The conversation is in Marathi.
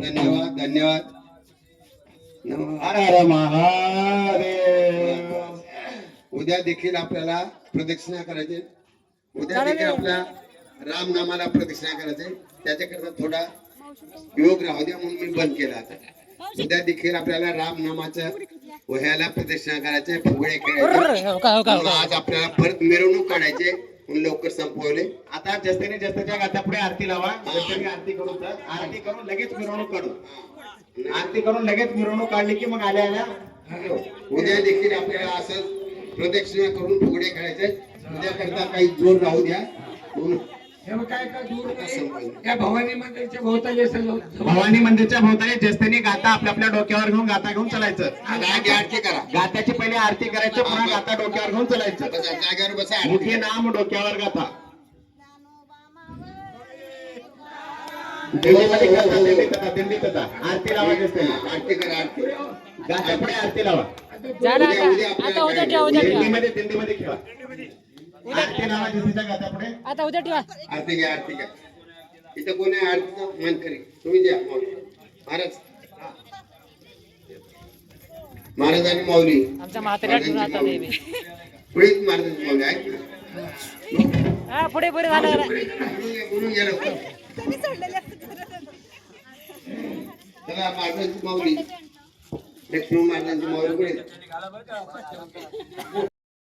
धन्यवाद धन्यवाद. हर हर महादेव. उद्या देखील आपल्याला प्रदक्षिणा करायचे. उद्या देखील आपल्या राम नामाला प्रदक्षिणा करायचे. त्याच्याकरता थोडा योग राहू द्या म्हणून मी बंद केला. आता उद्या देखील आपल्याला राम नामाच्या वह्याला प्रदक्षिणा करायचे. फुगडे खेळायचे. आज आपल्याला परत मिरवणूक काढायचे. लवकर संपवले. आता जस्तेने जस्तेच्या गातापुढे आरती लावा. आरती करून आरती करून लगेच मिरवणूक काढू. आरती करून लगेच मिरवणूक काढली की मग आल्या आल्या उद्या देखील आपल्याला असं प्रदक्षिणा करून फुगडे खेळायचे. उद्या करता काही जोर राहू द्या. भवानी मंदिरच्या भोवताली भवानी मंदिरच्या भोवताली जस्तेने गाता आपल्या आपल्या डोक्यावर घेऊन गाता घेऊन चलायचं. आरती करा. गात्याची पहिले आरती करायचं. पुन्हा गाता डोक्यावर घेऊन चलायचं. जागेवर बसा. मुठी नाम डोक्यावर गाथा. दिंडीमध्ये करतात, दिंडीत होता. आरती लावायची असते ना. आरती करा आरती गाता पुढे आरती लावा. झालं उद्या आता उद्या आता आपल्याला उद्या काय ठेवा उद्या ठेवा दिंडीमध्ये खेळा. आरती लावायची तिच्या गाता पुढे. आता उद्या ठेवा आरती घ्या आरती घ्या इथं कोणी आरतीचा मान करी तुम्ही द्या माऊली महाराज महाराज आणि माऊली आमच्या म्हाताऱ्या ठेवून आता देवी पुढेच महाराजांची माऊली ऐक ना हा पुढे पुढे झालं जरा. बोलून गेलं चला महाराजांची माऊली लक्ष्मी महाराजांची माऊली पुढे